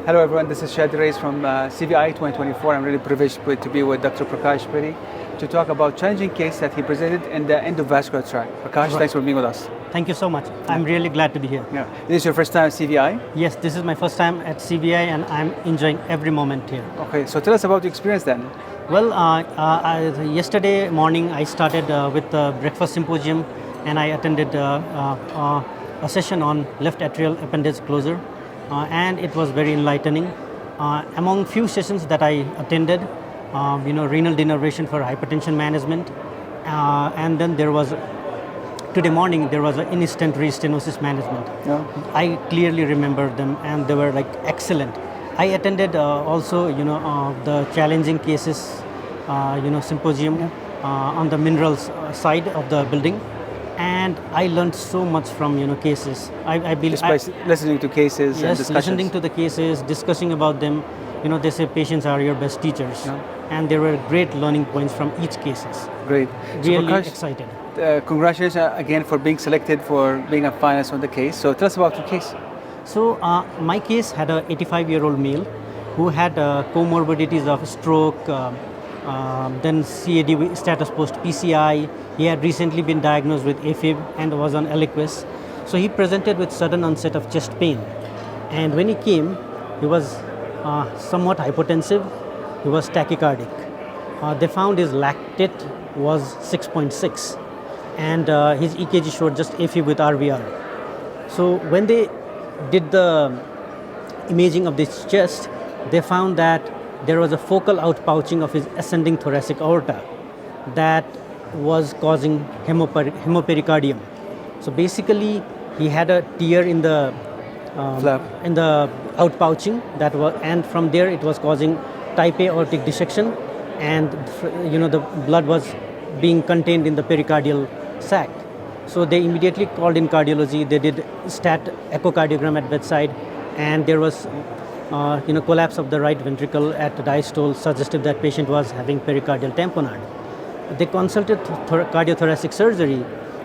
Hello everyone, this is Shadi Reis from CVI 2024. I'm really privileged to be with Dr. Prakash to talk about challenging case that he presented in the endovascular tract. Prakash, thanks for being with us. Thank you so much. I'm really glad to be here. Yeah. This is your first time at CVI? Yes, this is my first time at CVI and I'm enjoying every moment here. Okay, so tell us about your experience then. Well, yesterday morning I started with the breakfast symposium and I attended a session on left atrial appendage closure and it was very enlightening. Among few sessions that I attended, renal denervation for hypertension management, and then today morning there was an in-stent restenosis management. Yeah. I clearly remember them and they were like excellent. I attended also the challenging cases symposium on the minerals side of the building, and I learned so much from cases. I believe just by listening to cases and discussions. Listening to the cases, discussing about them. They say patients are your best teachers, and there were great learning points from each cases. Great. Really so Prakash, excited. Congratulations again for being selected for being a finalist on the case. So tell us about your case. So my case had a 85-year-old male who had comorbidities of stroke, then CAD status post PCI. He had recently been diagnosed with AFib and was on Eliquis. So he presented with sudden onset of chest pain. And when he came, he was somewhat hypotensive. He was tachycardic. They found his lactate was 6.6 and his EKG showed just AFib with RVR. So when they did the imaging of this chest, they found that there was a focal outpouching of his ascending thoracic aorta that was causing hemopericardium. So basically, he had a tear in the flap, in the outpouching and from there it was causing type A aortic dissection, and the blood was being contained in the pericardial sac. So they immediately called in cardiology. They did stat echocardiogram at bedside, and there was collapse of the right ventricle at diastole, suggestive that patient was having pericardial tamponade. They consulted cardiothoracic surgery,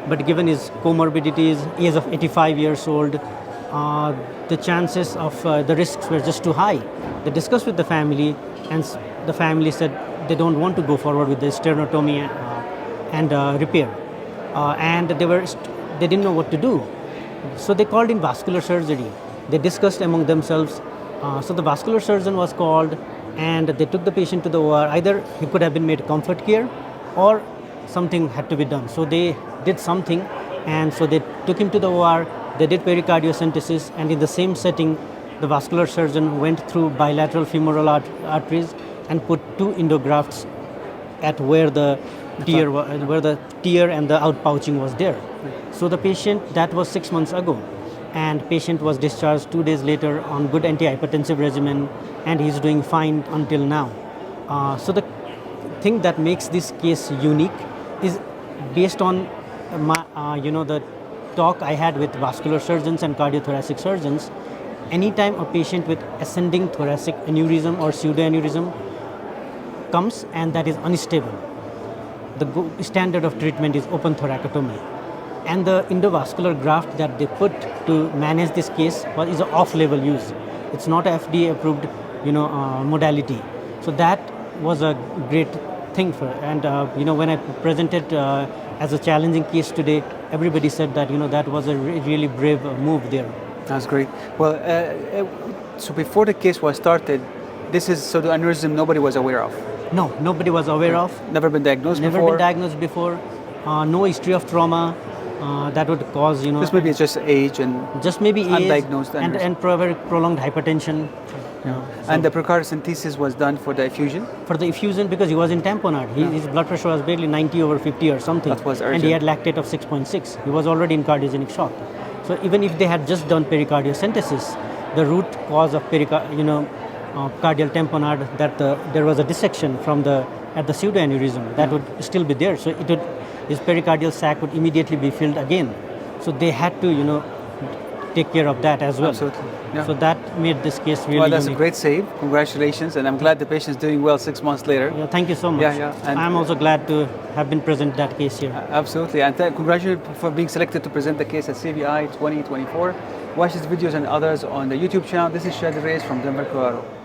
but given his comorbidities, age of 85 years old, the chances of the risks were just too high. They discussed with the family, and the family said they don't want to go forward with the sternotomy and repair. And they didn't know what to do. So they called in vascular surgery. They discussed among themselves. So the vascular surgeon was called and they took the patient to the OR. Either he could have been made comfort care or something had to be done. So they did something, and so they took him to the OR. They did pericardiocentesis, and in the same setting, the vascular surgeon went through bilateral femoral arteries and put 2 endografts at where the tear and the outpouching was there. So the patient, that was 6 months ago, and patient was discharged 2 days later on good antihypertensive regimen, and he's doing fine until now. So the thing that makes this case unique is based on the talk I had with vascular surgeons and cardiothoracic surgeons. Anytime a patient with ascending thoracic aneurysm or pseudoaneurysm comes and that is unstable, the standard of treatment is open thoracotomy. And the endovascular graft that they put to manage this case is an off-label use. It's not a FDA-approved, modality. So that was a great thing and when I presented as a challenging case today, everybody said that that was a really brave move there. That's great. Well, so before the case was started, this is pseudoaneurysm nobody was aware of. No, nobody was aware of. Never been diagnosed before. Never been diagnosed before. No history of trauma that would cause Just maybe it's just age and just maybe undiagnosed and prolonged hypertension. Yeah. So and the pericardiocentesis was done for the effusion? For the effusion, because he was in tamponade. His blood pressure was barely 90/50 or something. That was urgent. And he had lactate of 6.6. He was already in cardiogenic shock. So even if they had just done pericardiocentesis, the root cause of cardial tamponade, that there was a dissection at the pseudoaneurysm, that would still be there. So his pericardial sac would immediately be filled again. So they had to, take care of that as well. Absolutely. Yeah. So that made this case really Well, that's unique. a great save. Congratulations. And I'm glad the patient's doing well 6 months later. Yeah, thank you so much. And I'm also glad to have been present that case here. Absolutely. And congratulations for being selected to present the case at CVI 2024. Watch these videos and others on the YouTube channel. This is Shadi Reyes from Denver, Colorado.